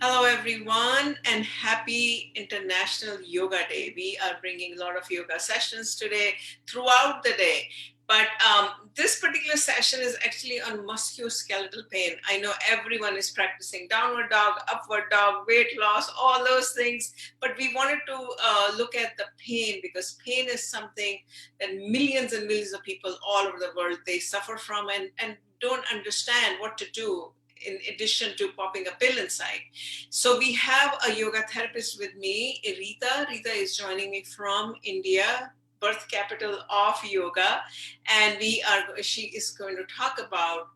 Hello, everyone, and happy International Yoga Day. We are bringing a lot of yoga sessions today throughout the day. But this particular session is actually on musculoskeletal pain. I know everyone is practicing downward dog, upward dog, weight loss, all those things. But we wanted to look at the pain because pain is something that millions and millions of people all over the world they suffer from and don't understand what to do in addition to popping a pill inside. So we have a yoga therapist with me, Rita. Rita is joining me from India, birth capital of yoga, and she is going to talk about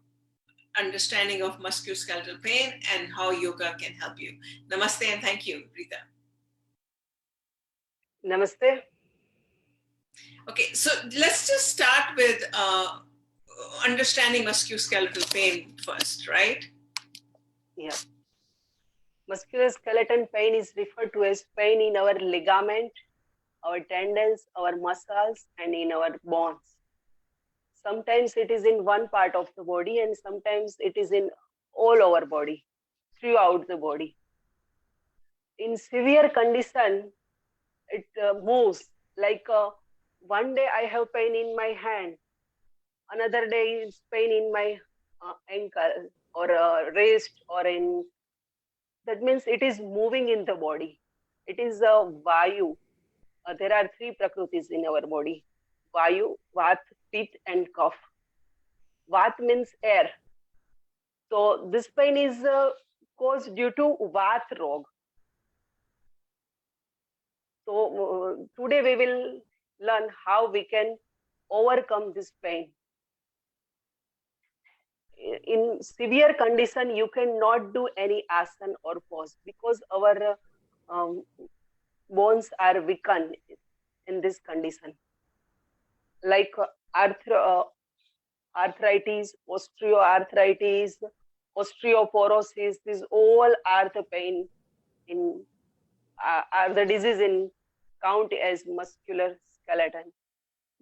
understanding of musculoskeletal pain and how yoga can help you. Namaste and thank you, Rita. Namaste. Okay, so let's just start with understanding musculoskeletal pain first, right? Yeah. Musculoskeletal pain is referred to as pain in our ligament, our tendons, our muscles, and in our bones. Sometimes it is in one part of the body, and sometimes it is in all our body, throughout the body. In severe condition, it moves like one day I have pain in my hand, another day is pain in my ankle or wrist or in. That means it is moving in the body. It is a vayu. There are three prakrutis in our body: vayu, vat, pit, and kapha. Vat means air. So this pain is caused due to vat rog. So today we will learn how we can overcome this pain. In severe condition, you cannot do any asana or pose because our um, bones are weakened in this condition, like arthritis, osteoarthritis, osteoporosis. These all are the pain in are the disease in count as muscular skeleton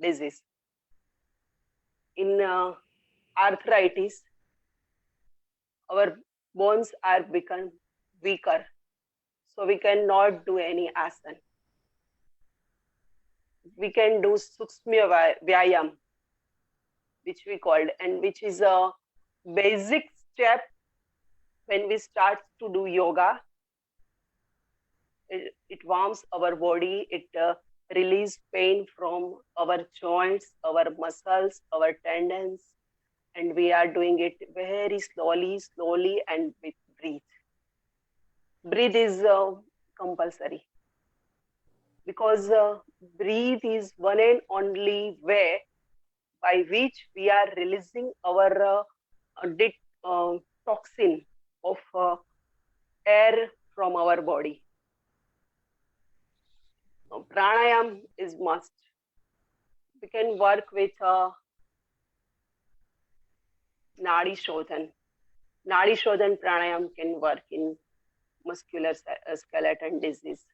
disease. In arthritis, our bones are become weaker, so we cannot do any asana. We can do sukshma vyayam, which we called, and which is a basic step when we start to do yoga. It warms our body, it releases pain from our joints, our muscles, our tendons, and we are doing it very slowly, and with breathe. Breathe is compulsory because breathe is one and only way by which we are releasing our toxin of air from our body. Pranayam is must. We can work with Nadi Shodhan. Nadi Shodhan pranayam can work in muscular skeleton disease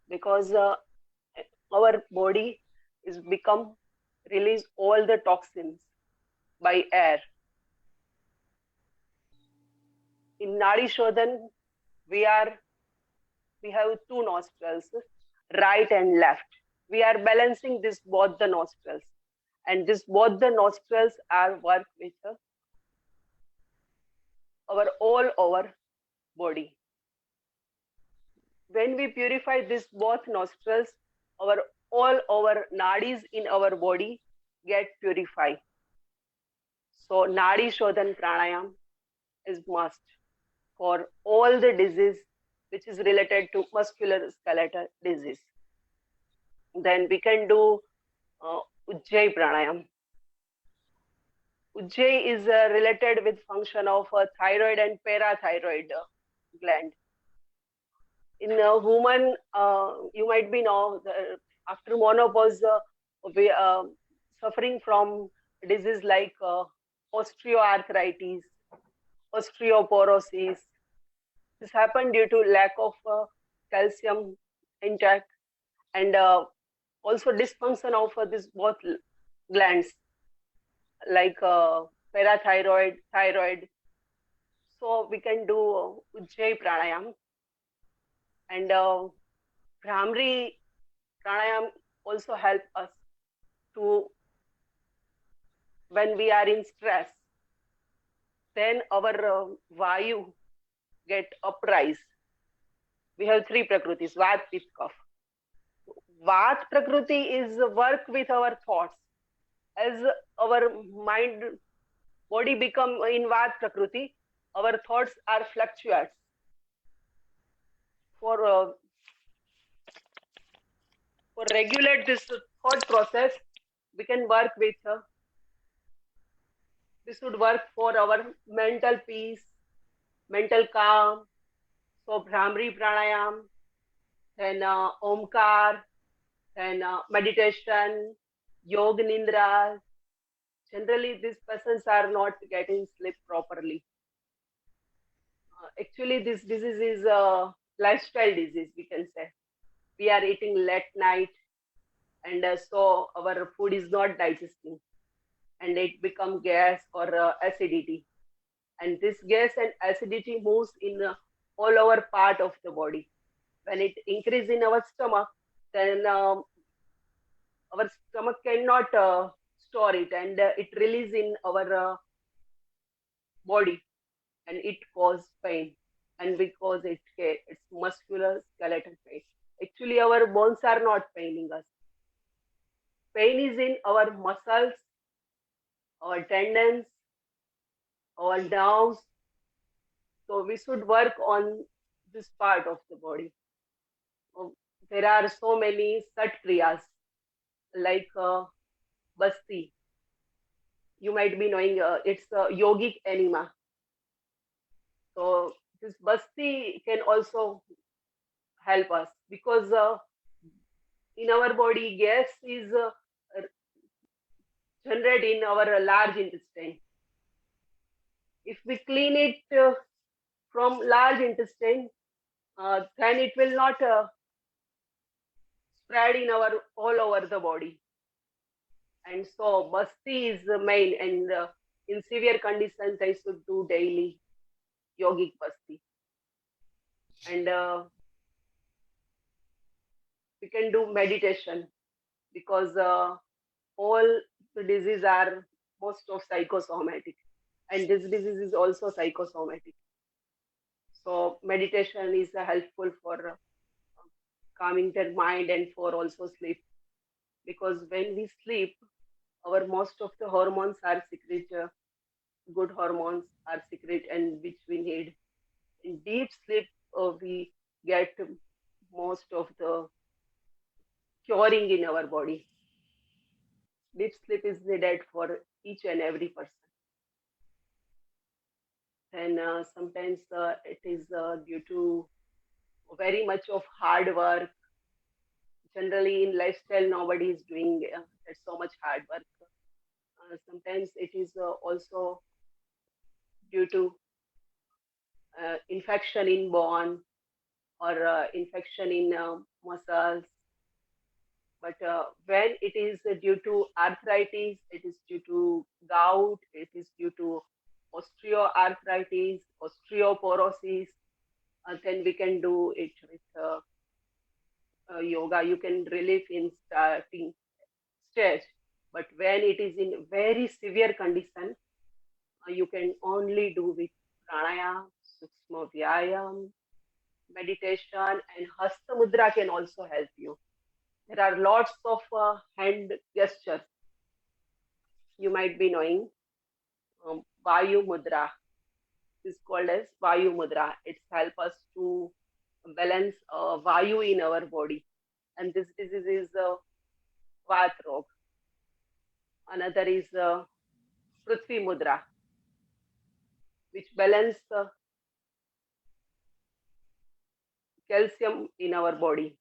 because our body is become release all the toxins by air. In Nadi Shodhan, we have two nostrils, right and left. We are balancing this both the nostrils, and this both the nostrils are work with our all over body. When we purify this both nostrils, our all over nadis in our body get purified. So nadi shodhan pranayam is must for all the disease which is related to musculoskeletal disease. Then we can do Ujjayi pranayam. Ujjayi is related with function of thyroid and parathyroid gland. In a woman, you might be know after menopause, we suffering from disease like osteoarthritis, osteoporosis. This happened due to lack of calcium intake and also dysfunction of this both glands like parathyroid, thyroid. So we can do Ujjayi pranayam and Brahmari pranayam also help us to when we are in stress, then our vayu get uprise. We have three prakrutis, Vat, Pitta, Kapha. Vat prakriti is work with our thoughts. As our mind, body become in Vat prakriti, our thoughts are fluctuates. For regulate this thought process, we can work with. This would work for our mental peace, mental calm. So Brahmari pranayam, then Omkar, then meditation, yoga nindra. Generally, these persons are not getting sleep properly. Actually, this disease is a lifestyle disease, we can say. We are eating late night, and so our food is not digesting, and it become gas or acidity. And this gas and acidity moves in all over part of the body. When it increase in our stomach, then our stomach cannot store it, and it release in our body, and it cause pain. And because it's muscular skeletal pain. Actually, our bones are not paining us. Pain is in our muscles, our tendons, our nerves. So we should work on this part of the body. So there are so many sat kriyas like basti. You might be knowing it's yogic enema. So this basti can also help us because in our body gas is generated in our large intestine. If we clean it from large intestine, then it will not spread in our all over the body. And so basti is the main, and in severe conditions I should do daily yogic basti. And we can do meditation because all the diseases are most of psychosomatic, and this disease is also psychosomatic. So meditation is helpful for calming their mind and for also sleep, because when we sleep, our most of the hormones are secret, good hormones are secret, and which we need. In deep sleep, we get most of the curing in our body. Deep sleep is needed for each and every person. And sometimes it is due to very much of hard work. Generally, in lifestyle, nobody is doing so much hard work. Sometimes it is also due to infection in bone or infection in muscles. But when it is due to arthritis, it is due to gout, it is due to osteoarthritis, osteoporosis, then we can do it with yoga. You can relieve in starting stage. But when it is in very severe condition, you can only do with pranayam, sukshma vyayam, meditation, and hasta mudra can also help you. There are lots of hand gestures you might be knowing. Vayu mudra is called as Vayu mudra. It's help us to balance Vayu in our body. And this disease is Vat rog. Another is Prithvi mudra, which balance calcium in our body.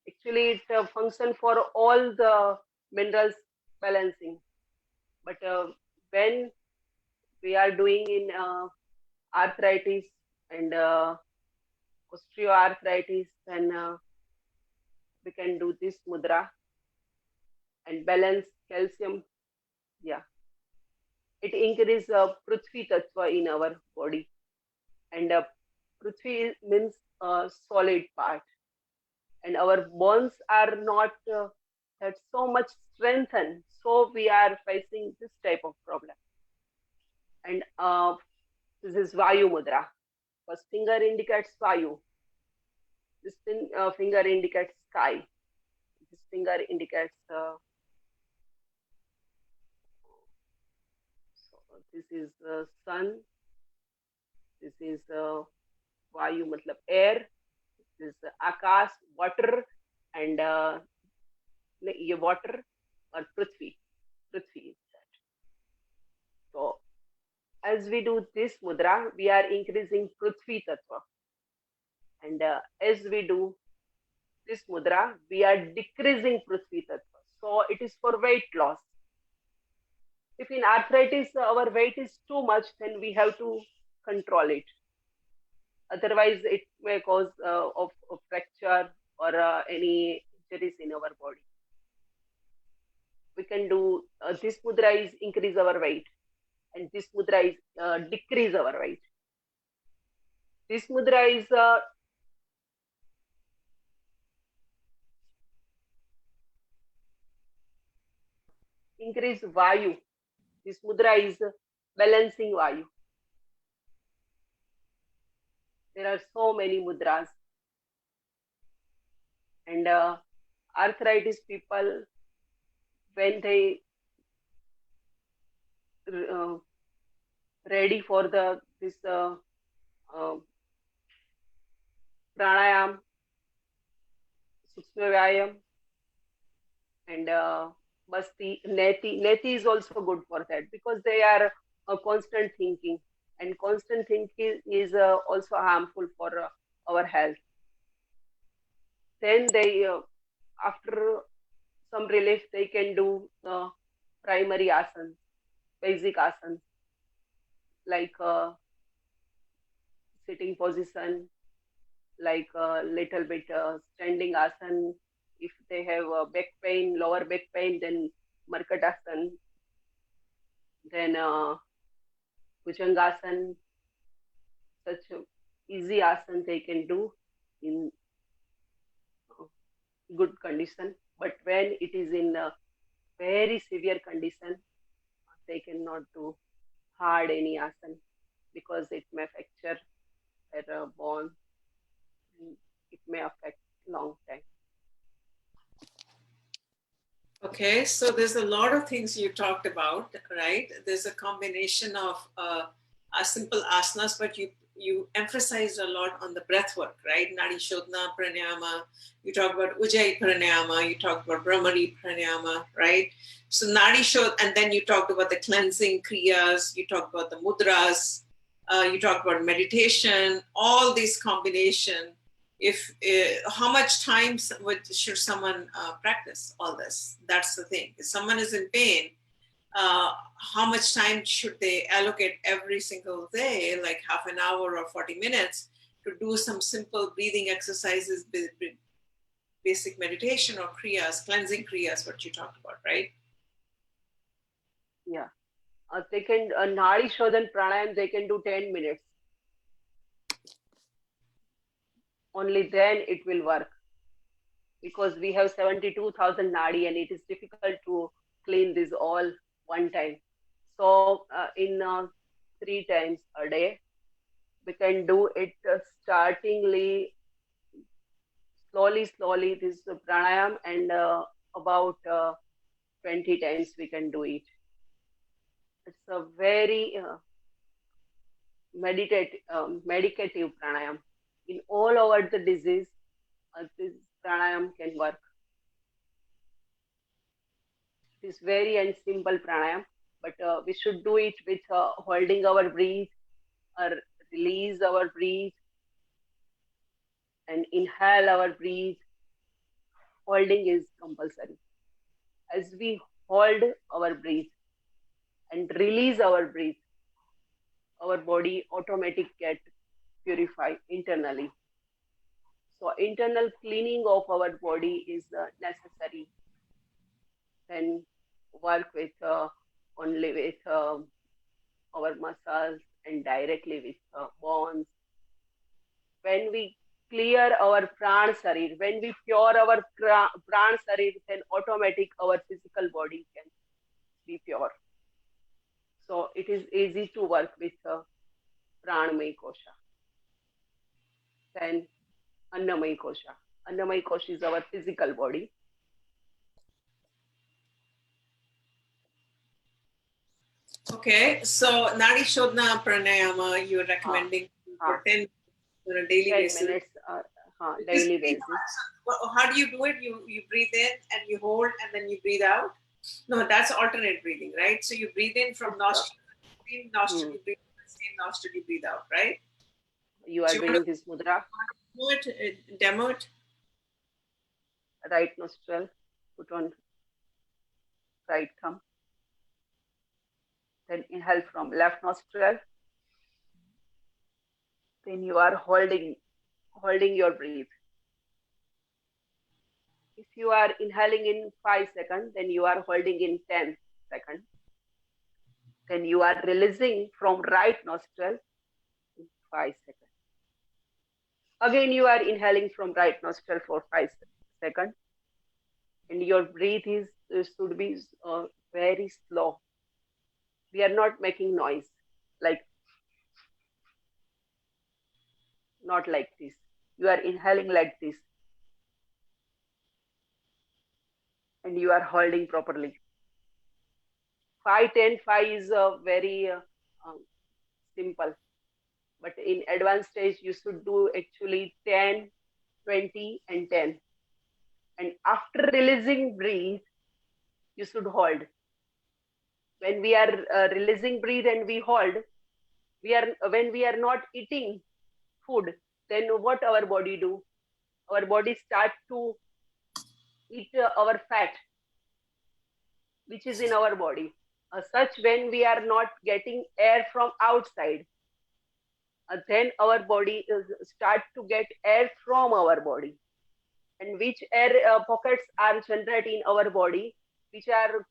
Actually, it function for all the minerals balancing. But when we are doing in arthritis and osteoarthritis, then we can do this mudra and balance calcium. Yeah, it increases Prithvi Tattva in our body. And Prithvi means solid part. And our bones are not that so much strengthened. So we are facing this type of problem. And this is Vayu Mudra. First finger indicates Vayu. This finger indicates sky. This finger indicates so this is sun. This is Vayu matlab air. This is Akash, water, and ये water or Prithvi. Prithvi is that. So as we do this mudra, we are increasing Prithvi Tattva. And as we do this mudra, we are decreasing Prithvi Tattva. So it is for weight loss. If in arthritis our weight is too much, then we have to control it. Otherwise, it may cause of fracture or any injuries in our body. We can do this mudra is increase our weight, and this mudra is decrease our weight. This mudra is increase Vayu. This mudra is balancing Vayu. There are so many mudras. And arthritis people, when they uh, ready for this uh, pranayam, Sukshma Vyayam, and Basti, Neti is also good for that because they are constant thinking, and constant thinking is also harmful for our health. Then they, after some relief, they can do primary asans, basic asans, like sitting position, like a little bit standing asan. If they have back pain, lower back pain, then Markatasan, then Bhujangasan, such easy asan they can do in good condition. But when it is in a very severe condition, they cannot do hard any asan because it may fracture their bone. It may affect long time. Okay, so there's a lot of things you talked about, right? There's a combination of simple asanas, but you emphasized a lot on the breath work, right? Nadi Shodhana Pranayama, you talk about Ujjayi Pranayama, you talked about Brahmari Pranayama, right? So Nadi Shodh, and then you talked about the cleansing kriyas, you talked about the mudras, you talked about meditation, all these combination. If how much time should someone practice all this? That's the thing. If someone is in pain, how much time should they allocate every single day, like half an hour or 40 minutes, to do some simple breathing exercises, basic meditation or kriyas, cleansing kriyas, what you talked about, right? Yeah. They can, Nadi Shodhan Pranayam, they can do 10 minutes. Only then it will work. Because we have 72,000 Nadi and it is difficult to clean this all one time. So in 3 times a day, we can do it startingly, slowly this pranayam, and about 20 times we can do it. It's a very medicative pranayam. In all over the disease, this pranayam can work. It is very and simple pranayam, but we should do it with holding our breath or release our breath and inhale our breath. Holding is compulsory. As we hold our breath and release our breath, our body automatically get purified internally. So internal cleaning of our body is necessary. Then work with only with our muscles and directly with bones. When we clear our pran sarir, when we pure our pran sarir, then automatic our physical body can be pure. So it is easy to work with pranamay kosha. Then annamay kosha. Annamay kosha is our physical body. Okay, so Nadi Shodhana Pranayama, you're Ha, recommending ha. for 10 on a daily 10 basis. minutes Which is daily pretty basis. hard. So, how do you do it? You breathe in and you hold and then you breathe out. No, that's alternate breathing, right? So you breathe in from Yes, nostril, same nostril hmm. you breathe in, same nostril you breathe out, right? You are Do you want doing this mudra, to do it, demo it? right nostril, put on right thumb, then inhale from left nostril, then you are holding your breath. If you are inhaling in 5 seconds, then you are holding in 10 seconds. Then you are releasing from right nostril in 5 seconds. Again, you are inhaling from right nostril for 5 seconds, and your breath is should be very slow. We are not making noise, like not like this. You are inhaling like this, and you are holding properly. 5, 10, 5 is very um, simple. But in advanced stage, you should do actually 10, 20, and 10. And after releasing breathe, you should hold. When we are releasing breathe and we hold, when we are not eating food, then what our body do? Our body start to eat our fat, which is in our body. Such when we are not getting air from outside, then our body start to get air from our body. And which air pockets are generated in our body, which are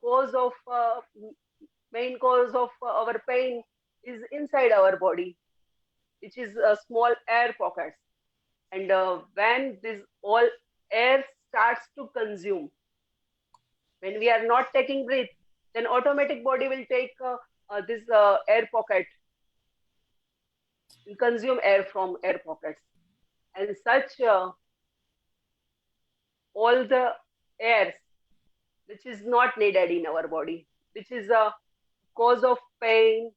main cause of our pain is inside our body, which is small air pockets. And when this all air starts to consume, when we are not taking breath, then automatic body will take this air pocket, will consume air from air pockets. And such all the airs which is not needed in our body, which is a cause of pain,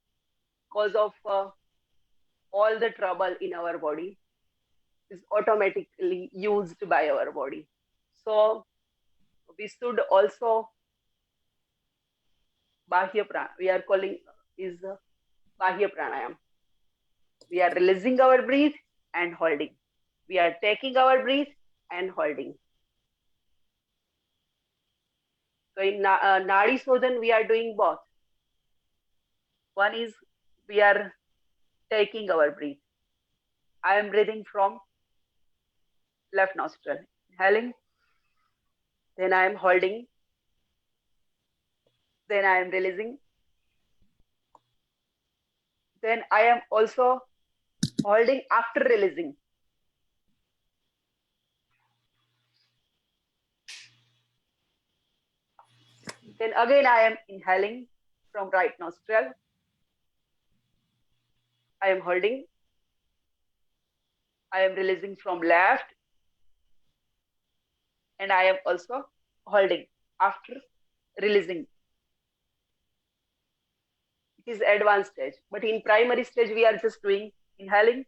cause of all the trouble in our body, is automatically used by our body. So we should also bahya prana. We are calling is bahya pranayam. We are releasing our breath and holding. We are taking our breath and holding. So in Nadi Sodhan, we are doing both. One is we are taking our breath. I am breathing from left nostril, inhaling, then I am holding, then I am releasing, then I am also holding after releasing. Then again I am inhaling from right nostril, I am holding, I am releasing from left, and I am also holding after releasing. It is advanced stage, but in primary stage we are just doing inhaling,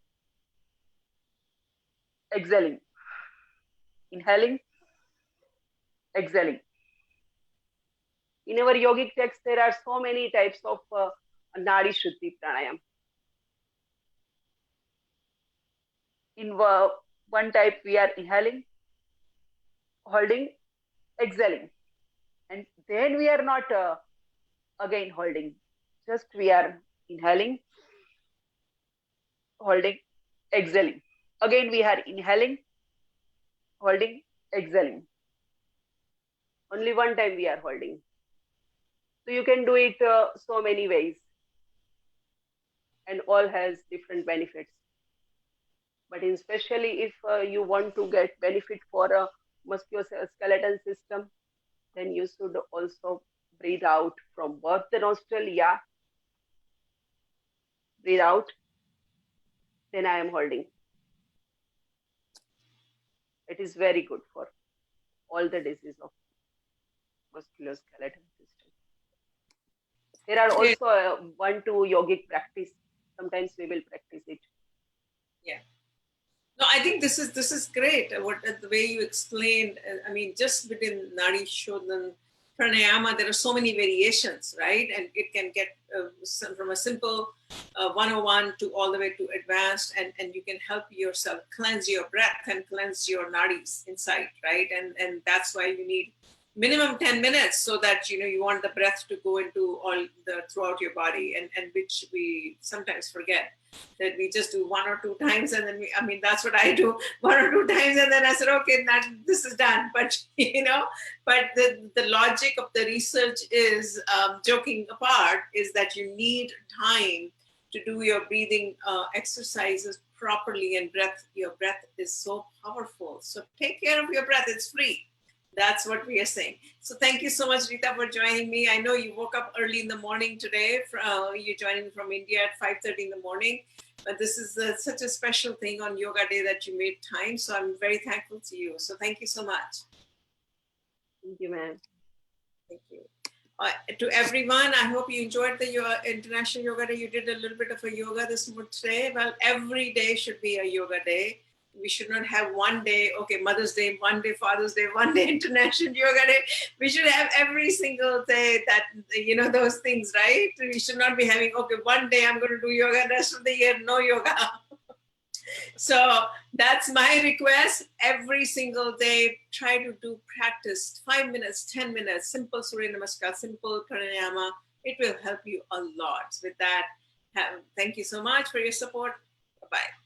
exhaling, inhaling, exhaling. In our yogic text, there are so many types of Nadi Shuddhi pranayam. In one type, we are inhaling, holding, exhaling. And then we are not again holding, just we are inhaling, holding, exhaling. Again, we are inhaling, holding, exhaling. Only one time we are holding. So you can do it so many ways. and all has different benefits. But especially if you want to get benefit for a musculoskeletal system, then you should also breathe out from both the nostril. Yeah, breathe out. Then I am holding. It is very good for all the disease of musculoskeletal system. There are Okay. also one to yogic practice. Sometimes we will practice it. Yeah. No, I think this is great. What the way you explained. I mean, just within Nadi Shodhan pranayama, there are so many variations, right? And it can get from a simple 101 to all the way to advanced, and you can help yourself cleanse your breath and cleanse your nadis inside, right? And that's why you need minimum 10 minutes, so that you want the breath to go into all the throughout your body, and which we sometimes forget, that we just do one or two times, and then I mean, that's what I do, one or two times, and then I said, okay, this is done. But but the logic of the research is, joking apart, is that you need time to do your breathing exercises properly, and your breath is so powerful. So take care of your breath, it's free. That's what we are saying. So thank you so much, Rita, for joining me. I know you woke up early in the morning today. You're joining me from India at 5:30 in the morning. But this is such a special thing on Yoga Day that you made time. So I'm very thankful to you. So thank you so much. Thank you, ma'am. Thank you. To everyone, I hope you enjoyed the International Yoga Day. You did a little bit of a yoga this today. Well, every day should be a yoga day. We should not have one day, okay, Mother's Day, one day Father's Day, one day International Yoga Day. We should have every single day that, those things, right? We should not be having, okay, one day I'm going to do yoga, the rest of the year, no yoga. So that's my request. Every single day, try to do practice 5 minutes, 10 minutes, simple Surya Namaskar, simple pranayama. It will help you a lot. With that, thank you so much for your support. Bye bye.